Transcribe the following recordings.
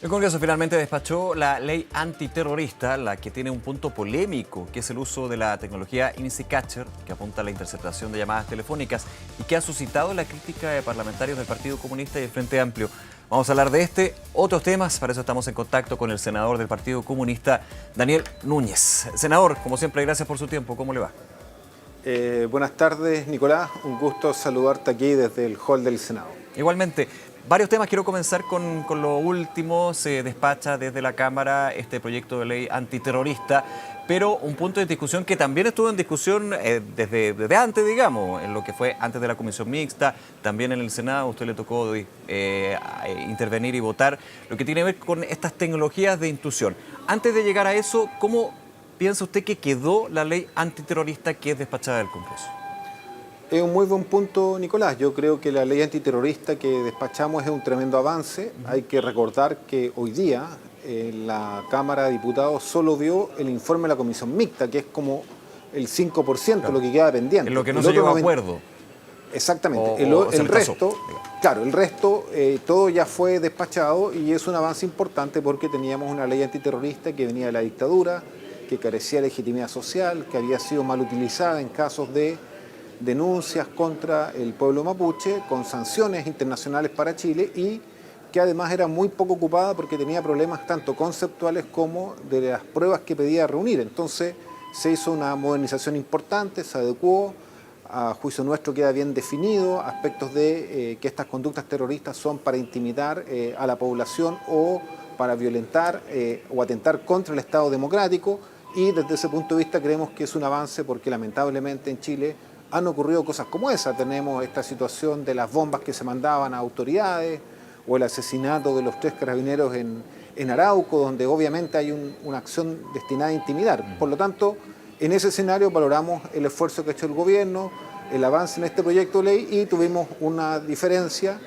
El Congreso finalmente despachó la ley antiterrorista, la que tiene un punto polémico, que es el uso de la tecnología IMSI Catcher, que apunta a la interceptación de llamadas telefónicas y que ha suscitado la crítica de parlamentarios del Partido Comunista y del Frente Amplio. Vamos a hablar de otros temas, para eso estamos en contacto con el senador del Partido Comunista, Daniel Núñez. Senador, como siempre, gracias por su tiempo. ¿Cómo le va? Buenas tardes, Nicolás. Un gusto saludarte aquí desde el hall del Senado. Igualmente. Varios temas, quiero comenzar con lo último. Se despacha desde la Cámara este proyecto de ley antiterrorista, pero un punto de discusión que también estuvo en discusión desde antes, digamos, en lo que fue antes de la comisión mixta, también en el Senado. A usted le tocó intervenir y votar, lo que tiene que ver con estas tecnologías de intrusión. Antes de llegar a eso, ¿cómo piensa usted que quedó la ley antiterrorista que es despachada del Congreso? Es un muy buen punto, Nicolás. Yo creo que la ley antiterrorista que despachamos es un tremendo avance. Hay que recordar que hoy día la Cámara de Diputados solo vio el informe de la comisión mixta, que es como el 5%, claro, lo que queda pendiente. En lo que no se llegó a acuerdo. Exactamente. El resto, claro, el resto todo ya fue despachado y es un avance importante porque teníamos una ley antiterrorista que venía de la dictadura, que carecía de legitimidad social, que había sido mal utilizada en casos de denuncias contra el pueblo mapuche con sanciones internacionales para Chile y que además era muy poco ocupada porque tenía problemas tanto conceptuales como de las pruebas que pedía reunir. Entonces se hizo una modernización importante, se adecuó, a juicio nuestro queda bien definido aspectos de que estas conductas terroristas son para intimidar a la población o para violentar o atentar contra el Estado democrático, y desde ese punto de vista creemos que es un avance porque lamentablemente en Chile han ocurrido cosas como esa. Tenemos esta situación de las bombas que se mandaban a autoridades o el asesinato de los 3 carabineros en Arauco, donde obviamente hay una acción destinada a intimidar. Por lo tanto, en ese escenario valoramos el esfuerzo que ha hecho el gobierno, el avance en este proyecto de ley y tuvimos una diferencia.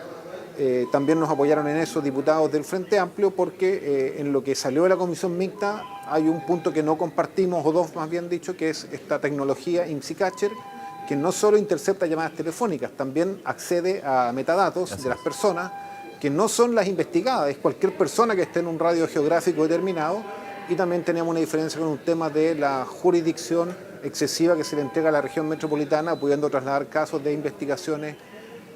También nos apoyaron en eso diputados del Frente Amplio porque en lo que salió de la comisión mixta hay un punto que no compartimos, o dos más bien dicho, que es esta tecnología IMSI Catcher, que no solo intercepta llamadas telefónicas, también accede a metadatos de las personas que no son las investigadas, es cualquier persona que esté en un radio geográfico determinado, y también tenemos una diferencia con un tema de la jurisdicción excesiva que se le entrega a la región metropolitana, pudiendo trasladar casos de investigaciones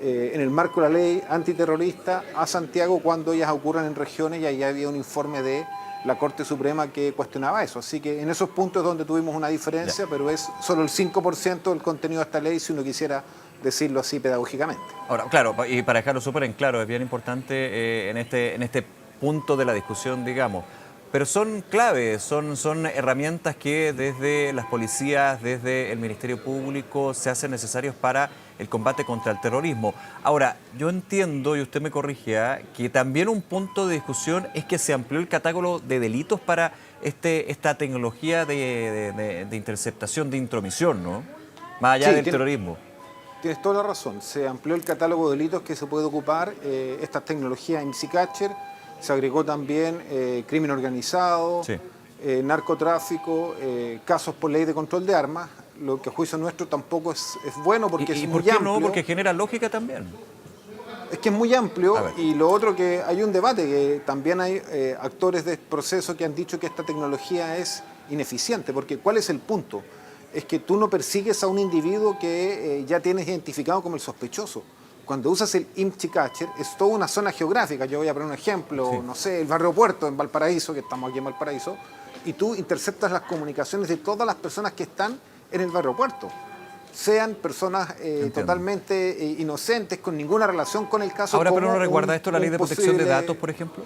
en el marco de la ley antiterrorista a Santiago cuando ellas ocurran en regiones, y ahí había un informe de la Corte Suprema que cuestionaba eso. Así que en esos puntos es donde tuvimos una diferencia, pero es solo el 5% del contenido de esta ley, si uno quisiera decirlo así pedagógicamente. Ahora, claro, y para dejarlo súper en claro, es bien importante en este punto de la discusión, digamos, pero son claves, son herramientas que desde las policías, desde el Ministerio Público se hacen necesarios para el combate contra el terrorismo. Ahora, yo entiendo, y usted me corrigía, que también un punto de discusión es que se amplió el catálogo de delitos para esta tecnología de interceptación, de intromisión, ¿no? Más allá del terrorismo. Tienes toda la razón, se amplió el catálogo de delitos que se puede ocupar esta tecnología IMSI Catcher. Se agregó también crimen organizado, sí, narcotráfico, casos por ley de control de armas, lo que a juicio nuestro tampoco es bueno porque es muy amplio. ¿Y por qué no? Porque genera lógica también. Es que es muy amplio, y lo otro que hay un debate, que también hay actores del proceso que han dicho que esta tecnología es ineficiente, porque ¿cuál es el punto? Es que tú no persigues a un individuo que ya tienes identificado como el sospechoso. Cuando usas el IMSI Catcher, es toda una zona geográfica. Yo voy a poner un ejemplo, sí, no sé, el barrio Puerto en Valparaíso, que estamos aquí en Valparaíso, y tú interceptas las comunicaciones de todas las personas que están en el barrio Puerto, sean personas totalmente inocentes, con ninguna relación con el caso. Ahora, ¿pero no resguarda esto la ley de protección de datos, por ejemplo?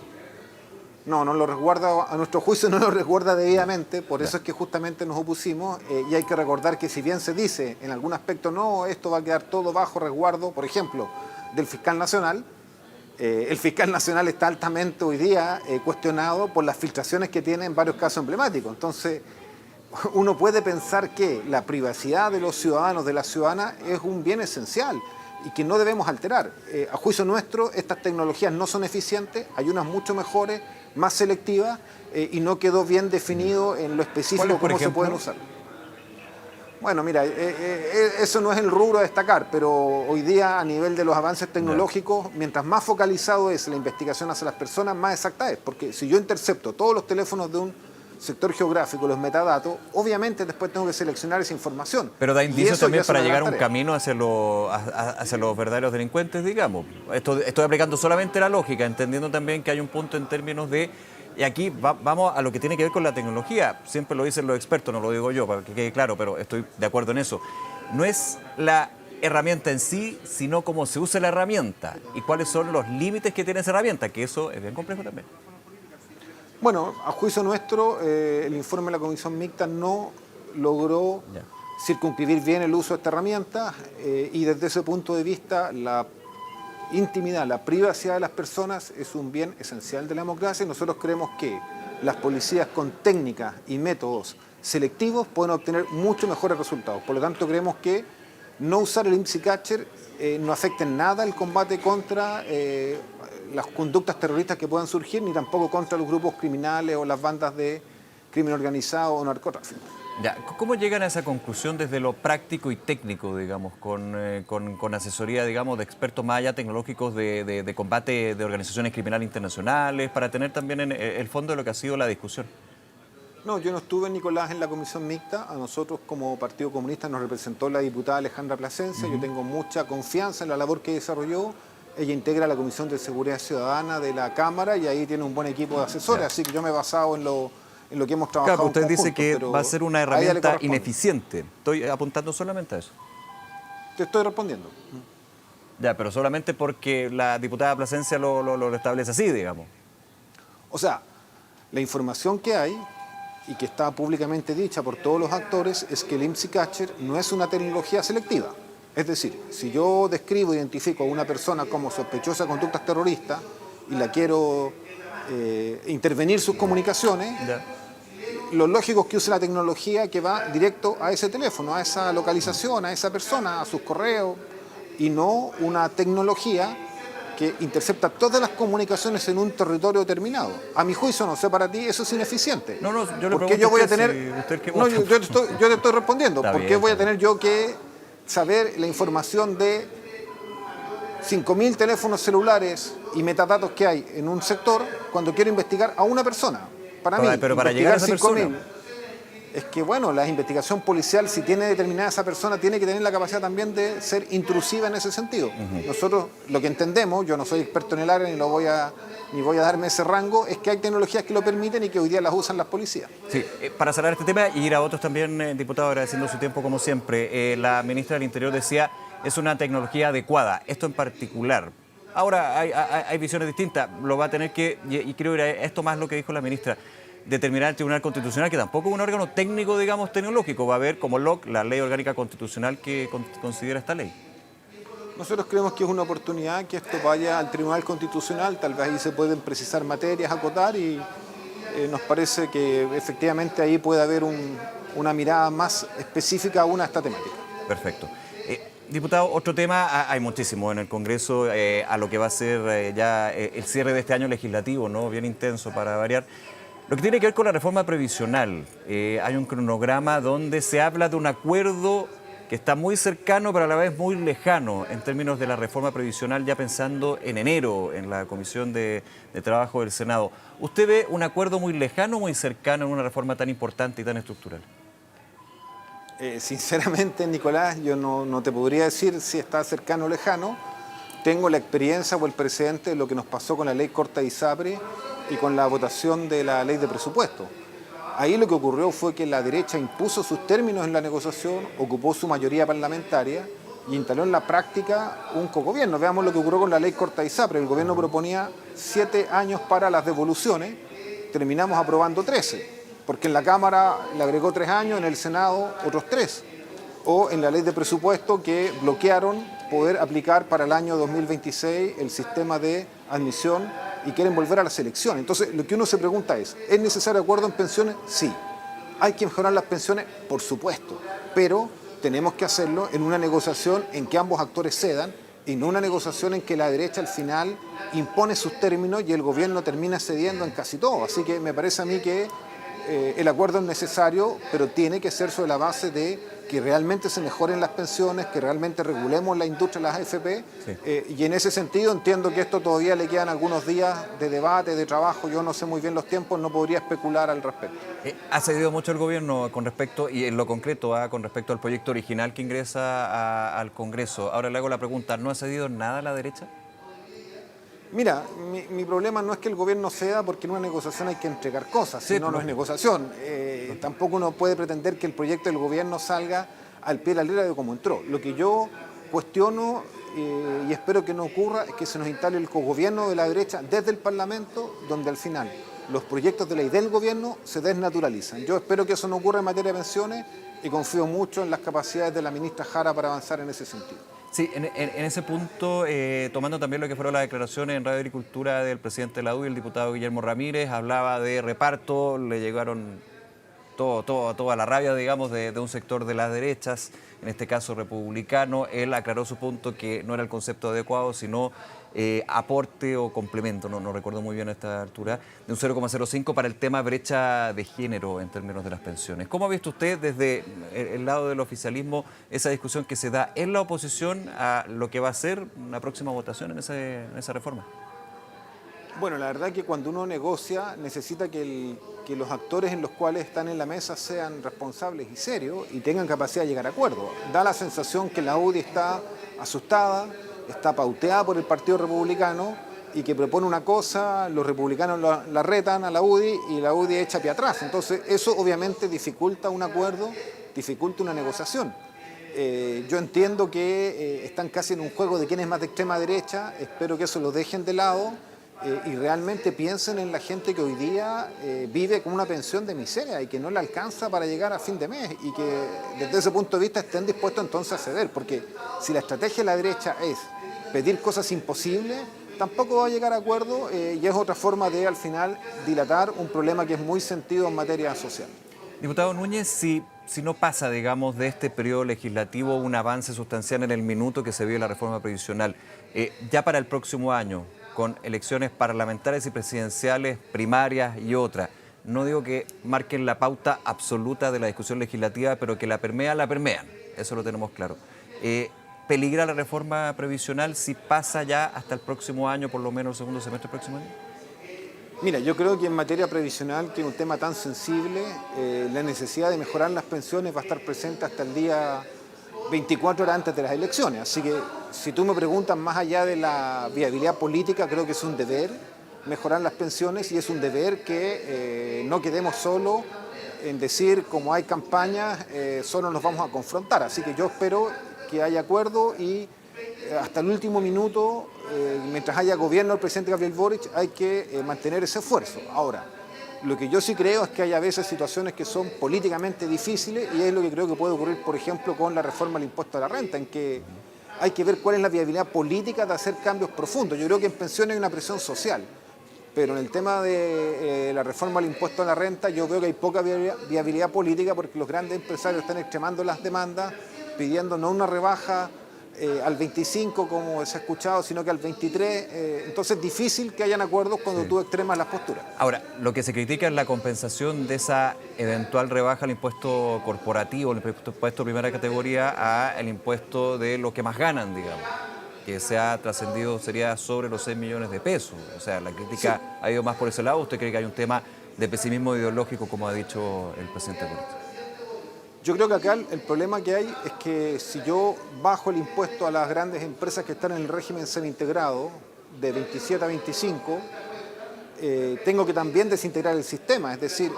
No, no lo resguarda, a nuestro juicio no lo resguarda debidamente, por eso es que justamente nos opusimos, y hay que recordar que si bien se dice en algún aspecto no, esto va a quedar todo bajo resguardo, por ejemplo, del fiscal nacional, el fiscal nacional está altamente hoy día cuestionado por las filtraciones que tiene en varios casos emblemáticos. Entonces, uno puede pensar que la privacidad de los ciudadanos, de la ciudadana, es un bien esencial y que no debemos alterar. A juicio nuestro, estas tecnologías no son eficientes, hay unas mucho mejores, más selectivas, y no quedó bien definido en lo específico cómo se pueden usar. Bueno, mira, eso no es el rubro a destacar, pero hoy día a nivel de los avances tecnológicos, mientras más focalizado es la investigación hacia las personas, más exacta es. Porque si yo intercepto todos los teléfonos de un sector geográfico, los metadatos, obviamente después tengo que seleccionar esa información. Pero da indicios también para llegar a un tarea. camino hacia los verdaderos delincuentes, digamos. Estoy aplicando solamente la lógica, entendiendo también que hay un punto en términos de... Y aquí vamos a lo que tiene que ver con la tecnología. Siempre lo dicen los expertos, no lo digo yo, para que quede claro, pero estoy de acuerdo en eso. No es la herramienta en sí, sino cómo se usa la herramienta y cuáles son los límites que tiene esa herramienta, que eso es bien complejo también. Bueno, a juicio nuestro, el informe de la Comisión Mixta no logró circunscribir bien el uso de esta herramienta y desde ese punto de vista la intimidad, la privacidad de las personas es un bien esencial de la democracia y nosotros creemos que las policías con técnicas y métodos selectivos pueden obtener mucho mejores resultados. Por lo tanto, creemos que no usar el IMSI Catcher no afecta en nada el combate contra las conductas terroristas que puedan surgir, ni tampoco contra los grupos criminales o las bandas de crimen organizado o narcotráfico. Ya, ¿cómo llegan a esa conclusión desde lo práctico y técnico, digamos, con asesoría, digamos, de expertos más allá tecnológicos de combate de organizaciones criminales internacionales, para tener también en el fondo de lo que ha sido la discusión? No, yo no estuve, Nicolás, en la Comisión Mixta. A nosotros como Partido Comunista nos representó la diputada Alejandra Plasencia. Yo tengo mucha confianza en la labor que desarrolló. Ella integra la Comisión de Seguridad Ciudadana de la Cámara y ahí tiene un buen equipo de asesores, así que yo me he basado en lo que hemos trabajado. Claro, usted dice que va a ser una herramienta ineficiente. Estoy apuntando solamente a eso. Te estoy respondiendo. Ya, pero solamente porque la diputada Plasencia lo establece así, digamos. O sea, la información que hay y que está públicamente dicha por todos los actores es que el IMSI Catcher no es una tecnología selectiva. Es decir, si yo describo, identifico a una persona como sospechosa de conductas terroristas y la quiero intervenir sus comunicaciones, lo lógico es que use la tecnología que va directo a ese teléfono, a esa localización, a esa persona, a sus correos, y no una tecnología que intercepta todas las comunicaciones en un territorio determinado. A mi juicio, no sé, para ti eso es ineficiente. No, yo le porque yo voy a tener... No, yo te estoy respondiendo. Está ¿Por qué bien, voy a tener yo que saber la información de 5.000 teléfonos celulares y metadatos que hay en un sector cuando quiero investigar a una persona? Pero para llegar a esa persona. Es que, bueno, la investigación policial, si tiene determinada esa persona, tiene que tener la capacidad también de ser intrusiva en ese sentido. Nosotros lo que entendemos, yo no soy experto en el área ni voy a darme ese rango, es que hay tecnologías que lo permiten y que hoy día las usan las policías. Sí, para cerrar este tema y ir a otros también, diputado, agradeciendo su tiempo como siempre, la ministra del Interior decía, es una tecnología adecuada, esto en particular. Ahora hay visiones distintas, lo va a tener que, y creo que esto más lo que dijo la ministra, determinar el Tribunal Constitucional, que tampoco es un órgano técnico, digamos, tecnológico, va a haber como la ley orgánica constitucional que considera esta ley. Nosotros creemos que es una oportunidad que esto vaya al Tribunal Constitucional, tal vez ahí se pueden precisar materias, acotar y nos parece que efectivamente ahí puede haber una mirada más específica aún a esta temática. Perfecto. Diputado, otro tema, hay muchísimo en el Congreso, a lo que va a ser ya el cierre de este año legislativo, ¿no? Bien intenso para variar. Lo que tiene que ver con la reforma previsional, hay un cronograma donde se habla de un acuerdo que está muy cercano pero a la vez muy lejano en términos de la reforma previsional, ya pensando en enero en la Comisión de Trabajo del Senado. ¿Usted ve un acuerdo muy lejano o muy cercano en una reforma tan importante y tan estructural? Sinceramente, Nicolás, yo no te podría decir si está cercano o lejano. Tengo la experiencia o el precedente de lo que nos pasó con la ley Corta y Sapre y con la votación de la ley de presupuesto. Ahí lo que ocurrió fue que la derecha impuso sus términos en la negociación, ocupó su mayoría parlamentaria y instaló en la práctica un cogobierno. Veamos lo que ocurrió con la ley Corta y Sapre. El gobierno proponía 7 años para las devoluciones, terminamos aprobando 13, porque en la Cámara le agregó 3 años, en el Senado otros 3. O en la ley de presupuesto que bloquearon poder aplicar para el año 2026 el sistema de admisión y quieren volver a la selección. Entonces, lo que uno se pregunta es necesario acuerdo en pensiones? Sí. ¿Hay que mejorar las pensiones? Por supuesto. Pero tenemos que hacerlo en una negociación en que ambos actores cedan y no una negociación en que la derecha al final impone sus términos y el gobierno termina cediendo en casi todo. Así que me parece a mí que el acuerdo es necesario, pero tiene que ser sobre la base de que realmente se mejoren las pensiones, que realmente regulemos la industria de las AFP. Sí. Y en ese sentido entiendo que esto todavía le quedan algunos días de debate, de trabajo. Yo no sé muy bien los tiempos, no podría especular al respecto. ¿Ha cedido mucho el gobierno con respecto, y en lo concreto, con respecto al proyecto original que ingresa al Congreso? Ahora le hago la pregunta, ¿no ha cedido nada a la derecha? Mira, mi problema no es que el gobierno ceda, porque en una negociación hay que entregar cosas, sí, si no, no es negociación. Tampoco uno puede pretender que el proyecto del gobierno salga al pie de la letra de cómo entró. Lo que yo cuestiono y espero que no ocurra es que se nos instale el cogobierno de la derecha desde el Parlamento, donde al final los proyectos de ley del gobierno se desnaturalizan. Yo espero que eso no ocurra en materia de pensiones y confío mucho en las capacidades de la ministra Jara para avanzar en ese sentido. Sí, en ese punto, tomando también lo que fueron las declaraciones en Radio Agricultura del presidente de la UDI, el diputado Guillermo Ramírez, hablaba de reparto, le llegaron toda la rabia, digamos, de un sector de las derechas, en este caso republicano. Él aclaró su punto que no era el concepto adecuado, sino aporte o complemento, no recuerdo muy bien a esta altura, de un 0,05 para el tema brecha de género en términos de las pensiones. ¿Cómo ha visto usted desde el lado del oficialismo esa discusión que se da en la oposición a lo que va a ser una próxima votación en esa reforma? Bueno, la verdad es que cuando uno negocia necesita que los actores en los cuales están en la mesa sean responsables y serios y tengan capacidad de llegar a acuerdo. Da la sensación que la UDI está asustada, está pauteada por el Partido Republicano y que propone una cosa, los republicanos la retan a la UDI y la UDI echa pie atrás. Entonces eso obviamente dificulta un acuerdo, dificulta una negociación. Yo entiendo que están casi en un juego de quién es más de extrema derecha, espero que eso lo dejen de lado y realmente piensen en la gente que hoy día vive con una pensión de miseria y que no le alcanza para llegar a fin de mes y que desde ese punto de vista estén dispuestos entonces a ceder, porque si la estrategia de la derecha es pedir cosas imposibles, tampoco va a llegar a acuerdo y es otra forma de al final dilatar un problema que es muy sentido en materia social. Diputado Núñez, si no pasa, digamos, de este periodo legislativo un avance sustancial en el minuto que se vio la reforma previsional, ya para el próximo año, con elecciones parlamentarias y presidenciales, primarias y otras, no digo que marquen la pauta absoluta de la discusión legislativa, pero que la permean, eso lo tenemos claro. ¿Peligra la reforma previsional si pasa ya hasta el próximo año, por lo menos el segundo semestre del próximo año? Mira, yo creo que en materia previsional, que es un tema tan sensible, la necesidad de mejorar las pensiones va a estar presente hasta el día 24 horas antes de las elecciones. Así que si tú me preguntas más allá de la viabilidad política, creo que es un deber mejorar las pensiones y es un deber que no quedemos solo en decir, como hay campañas, solo nos vamos a confrontar. Así que yo espero que haya acuerdo y hasta el último minuto, mientras haya gobierno del presidente Gabriel Boric, hay que mantener ese esfuerzo. Ahora, lo que yo sí creo es que hay a veces situaciones que son políticamente difíciles y es lo que creo que puede ocurrir, por ejemplo, con la reforma del impuesto a la renta, en que hay que ver cuál es la viabilidad política de hacer cambios profundos. Yo creo que en pensiones hay una presión social, pero en el tema de la reforma del impuesto a la renta yo creo que hay poca viabilidad política porque los grandes empresarios están extremando las demandas, pidiendo no una rebaja al 25 como se ha escuchado, sino que al 23, entonces es difícil que hayan acuerdos cuando tú extremas las posturas. Ahora, lo que se critica es la compensación de esa eventual rebaja al impuesto corporativo, el impuesto de primera categoría, al impuesto de los que más ganan, digamos, que se ha trascendido, sería sobre los 6 millones de pesos. O sea, la crítica ha ido más por ese lado. ¿Usted cree que hay un tema de pesimismo ideológico, como ha dicho el presidente Boric? Yo creo que acá el problema que hay es que si yo bajo el impuesto a las grandes empresas que están en el régimen semi-integrado de 27 a 25, tengo que también desintegrar el sistema, es decir,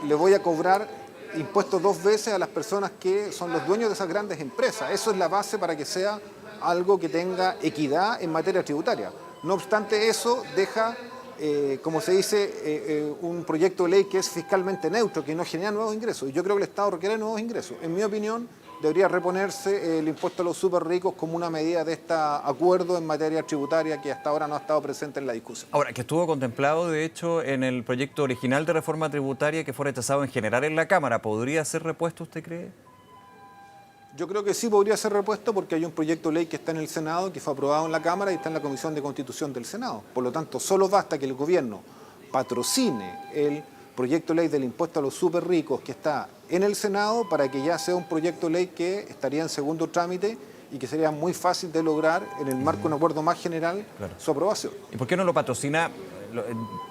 le voy a cobrar impuestos 2 veces a las personas que son los dueños de esas grandes empresas. Eso es la base para que sea algo que tenga equidad en materia tributaria. No obstante eso, deja como se dice, un proyecto de ley que es fiscalmente neutro, que no genera nuevos ingresos. Y yo creo que el Estado requiere nuevos ingresos. En mi opinión, debería reponerse el impuesto a los súper ricos como una medida de este acuerdo en materia tributaria que hasta ahora no ha estado presente en la discusión. Ahora, que estuvo contemplado, de hecho, en el proyecto original de reforma tributaria que fue rechazado en general en la Cámara, ¿podría ser repuesto, usted cree? Yo creo que sí podría ser repuesto porque hay un proyecto de ley que está en el Senado, que fue aprobado en la Cámara y está en la Comisión de Constitución del Senado. Por lo tanto, solo basta que el gobierno patrocine el proyecto de ley del impuesto a los súper ricos que está en el Senado para que ya sea un proyecto de ley que estaría en segundo trámite y que sería muy fácil de lograr en el marco de un acuerdo más general su aprobación. ¿Y por qué no lo patrocina?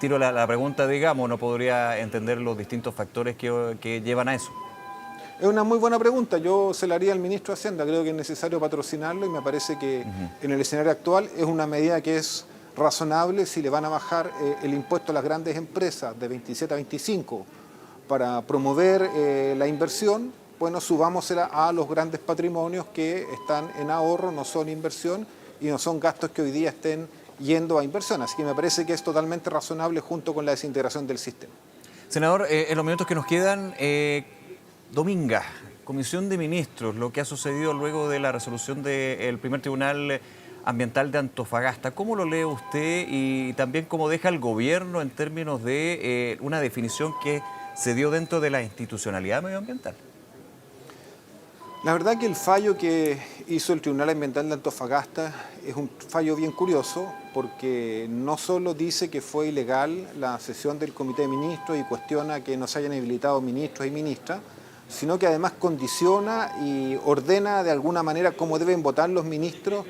Tiro la pregunta, digamos, ¿no podría entender los distintos factores que llevan a eso? Es una muy buena pregunta. Yo se la haría al ministro de Hacienda. Creo que es necesario patrocinarlo y me parece que en el escenario actual es una medida que es razonable si le van a bajar el impuesto a las grandes empresas de 27 a 25 para promover la inversión. Bueno, subámosela a los grandes patrimonios que están en ahorro, no son inversión y no son gastos que hoy día estén yendo a inversión. Así que me parece que es totalmente razonable junto con la desintegración del sistema. Senador, en los minutos que nos quedan, Dominga, Comisión de Ministros, lo que ha sucedido luego de la resolución del primer Tribunal Ambiental de Antofagasta. ¿Cómo lo lee usted y también cómo deja el gobierno en términos de una definición que se dio dentro de la institucionalidad medioambiental? La verdad que el fallo que hizo el Tribunal Ambiental de Antofagasta es un fallo bien curioso porque no solo dice que fue ilegal la sesión del Comité de Ministros y cuestiona que no se hayan habilitado ministros y ministras, sino que además condiciona y ordena de alguna manera cómo deben votar los ministros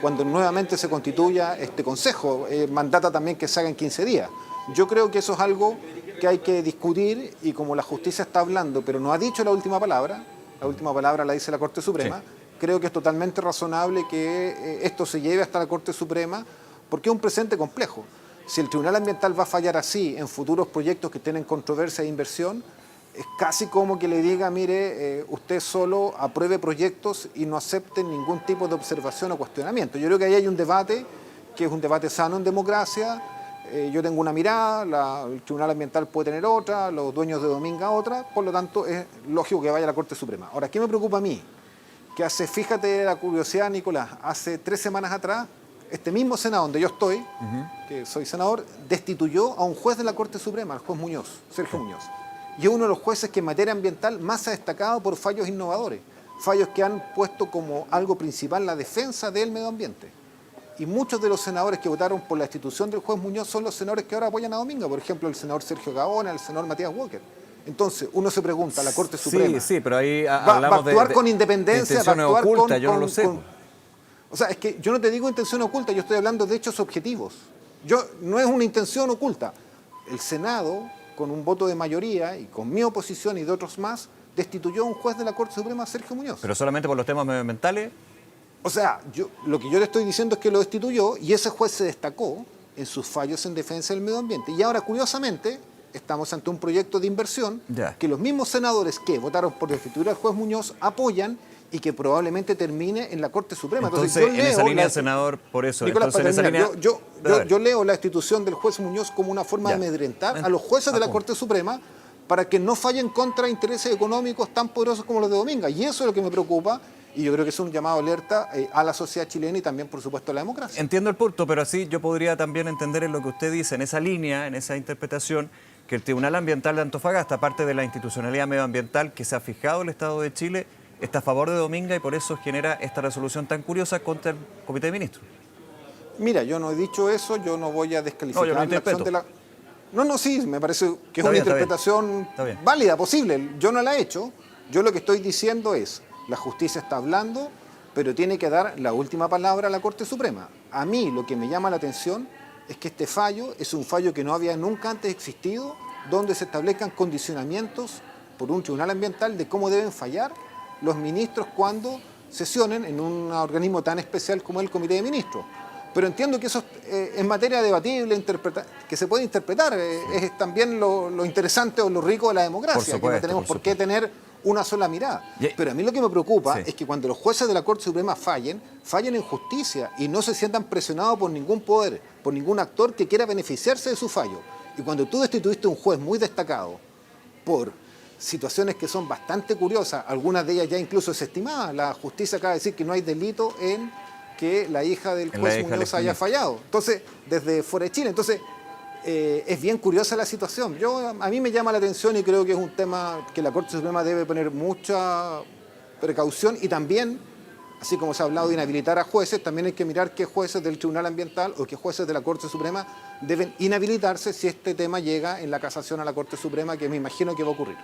cuando nuevamente se constituya este Consejo. Mandata también que se haga en 15 días. Yo creo que eso es algo que hay que discutir y como la justicia está hablando, pero no ha dicho la última palabra la dice la Corte Suprema, sí. Creo que es totalmente razonable que esto se lleve hasta la Corte Suprema porque es un presente complejo. Si el Tribunal Ambiental va a fallar así en futuros proyectos que tienen controversia de inversión, es casi como que le diga, mire, usted solo apruebe proyectos y no acepte ningún tipo de observación o cuestionamiento. Yo creo que ahí hay un debate, que es un debate sano en democracia. Yo tengo una mirada, el Tribunal Ambiental puede tener otra, los dueños de Dominga otra, por lo tanto es lógico que vaya a la Corte Suprema. Ahora, ¿qué me preocupa a mí? Que fíjate la curiosidad, Nicolás, hace 3 semanas atrás, este mismo Senado donde yo estoy, que soy senador, destituyó a un juez de la Corte Suprema, el juez Muñoz, Sergio Muñoz. Y es uno de los jueces que en materia ambiental más ha destacado por fallos innovadores, fallos que han puesto como algo principal la defensa del medio ambiente. Y muchos de los senadores que votaron por la institución del juez Muñoz son los senadores que ahora apoyan a Dominga, por ejemplo, el senador Sergio Gaona, el senador Matías Walker. Entonces, uno se pregunta, la Corte Suprema... Sí, pero ahí hablamos ¿va a actuar con independencia? ¿Va a actuar oculta? Yo no lo sé. O sea, es que yo no te digo intención oculta, yo estoy hablando de hechos objetivos. No es una intención oculta. El Senado, con un voto de mayoría y con mi oposición y de otros más, destituyó a un juez de la Corte Suprema, Sergio Muñoz. ¿Pero solamente por los temas medioambientales? O sea, lo que yo le estoy diciendo es que lo destituyó y ese juez se destacó en sus fallos en defensa del medio ambiente. Y ahora, curiosamente, estamos ante un proyecto de inversión que los mismos senadores que votaron por destituir al juez Muñoz apoyan y que probablemente termine en la Corte Suprema. Entonces yo leo en esa línea, senador, por eso... Nicolás, yo leo la institución del juez Muñoz como una forma de amedrentar a los jueces de la Corte Suprema para que no fallen contra intereses económicos tan poderosos como los de Dominga. Y eso es lo que me preocupa. Y yo creo que es un llamado alerta a la sociedad chilena y también, por supuesto, a la democracia. Entiendo el punto, pero así yo podría también entender en lo que usted dice, en esa línea, en esa interpretación, que el Tribunal Ambiental de Antofagasta, aparte de la institucionalidad medioambiental que se ha fijado el Estado de Chile, está a favor de Dominga y por eso genera esta resolución tan curiosa contra el Comité de Ministros. Mira, yo no he dicho eso, yo no voy a descalificar la acción de la... Sí, me parece que es una interpretación válida, posible. Yo no la he hecho. Yo lo que estoy diciendo es... La justicia está hablando, pero tiene que dar la última palabra a la Corte Suprema. A mí lo que me llama la atención es que este fallo es un fallo que no había nunca antes existido, donde se establezcan condicionamientos por un tribunal ambiental de cómo deben fallar los ministros cuando sesionen en un organismo tan especial como el Comité de Ministros. Pero entiendo que eso es materia debatible, que se puede interpretar. Es también lo interesante o lo rico de la democracia, que no tenemos por qué tener una sola mirada. Pero a mí lo que me preocupa es que cuando los jueces de la Corte Suprema fallen en justicia y no se sientan presionados por ningún poder, por ningún actor que quiera beneficiarse de su fallo. Y cuando tú destituiste a un juez muy destacado por situaciones que son bastante curiosas, algunas de ellas ya incluso desestimadas, la justicia acaba de decir que no hay delito en que la hija del juez Muñoz haya fallado. Entonces, desde fuera de Chile. Entonces, es bien curiosa la situación. A mí me llama la atención y creo que es un tema que la Corte Suprema debe poner mucha precaución y también Así como se ha hablado de inhabilitar a jueces, también hay que mirar qué jueces del Tribunal Ambiental o qué jueces de la Corte Suprema deben inhabilitarse si este tema llega en la casación a la Corte Suprema, que me imagino que va a ocurrir.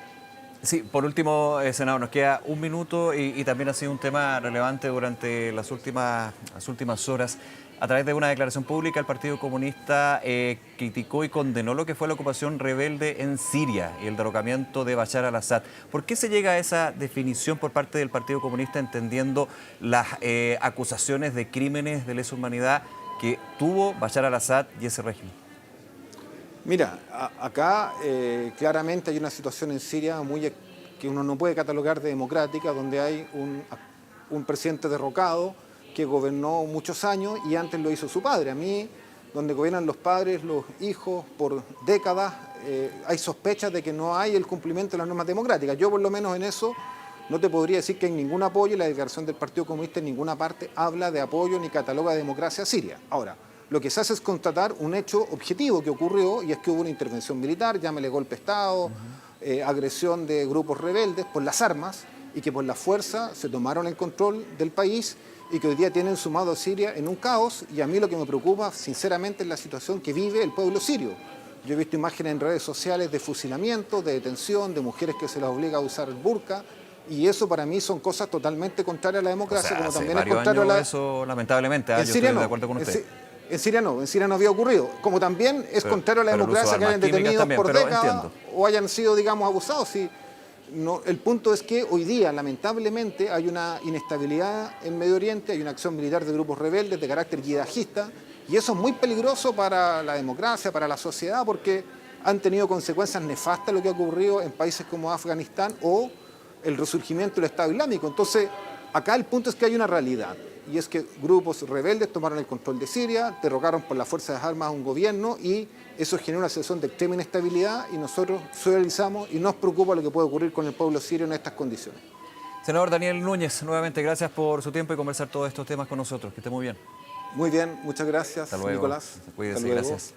Sí, por último, senador, nos queda un minuto y también ha sido un tema relevante durante las últimas horas. A través de una declaración pública, el Partido Comunista criticó y condenó lo que fue la ocupación rebelde en Siria y el derrocamiento de Bashar al-Assad. ¿Por qué se llega a esa definición por parte del Partido Comunista, entendiendo las acusaciones de crímenes de lesa humanidad que tuvo Bashar al-Assad y ese régimen? Mira, acá claramente hay una situación en Siria que uno no puede catalogar de democrática, donde hay un presidente derrocado que gobernó muchos años y antes lo hizo su padre. A mí, donde gobiernan los padres, los hijos por décadas, hay sospechas de que no hay el cumplimiento de las normas democráticas. Yo por lo menos en eso no te podría decir que hay ningún apoyo, y la declaración del Partido Comunista en ninguna parte habla de apoyo ni cataloga democracia siria. Ahora, lo que se hace es constatar un hecho objetivo que ocurrió, y es que hubo una intervención militar, llámele golpe de Estado, agresión de grupos rebeldes por las armas, y que por la fuerza se tomaron el control del país y que hoy día tienen sumado a Siria en un caos. Y a mí lo que me preocupa, sinceramente, es la situación que vive el pueblo sirio. Yo he visto imágenes en redes sociales de fusilamiento, de detención, de mujeres que se las obliga a usar el burka, y eso para mí son cosas totalmente contrarias a la democracia, O sea, como hace también es varios contrario a la... años eso, lamentablemente, yo Siria estoy no. de acuerdo con usted. En Siria no había ocurrido. Como también es contrario a la democracia que hayan detenidos también, por décadas o hayan sido, digamos, abusados. Sí, no, el punto es que hoy día, lamentablemente, hay una inestabilidad en Medio Oriente, hay una acción militar de grupos rebeldes de carácter yihadista, y eso es muy peligroso para la democracia, para la sociedad, porque han tenido consecuencias nefastas lo que ha ocurrido en países como Afganistán o el resurgimiento del Estado Islámico. Entonces, acá el punto es que hay una realidad, y es que grupos rebeldes tomaron el control de Siria, derrocaron por la fuerza de las armas a un gobierno, y eso genera una situación de extrema inestabilidad, y nosotros solidarizamos y nos preocupa lo que puede ocurrir con el pueblo sirio en estas condiciones. Senador Daniel Núñez, nuevamente gracias por su tiempo y conversar todos estos temas con nosotros. Que esté muy bien. Muy bien, muchas gracias, Hasta luego. Nicolás. Cuídese, Hasta luego. gracias.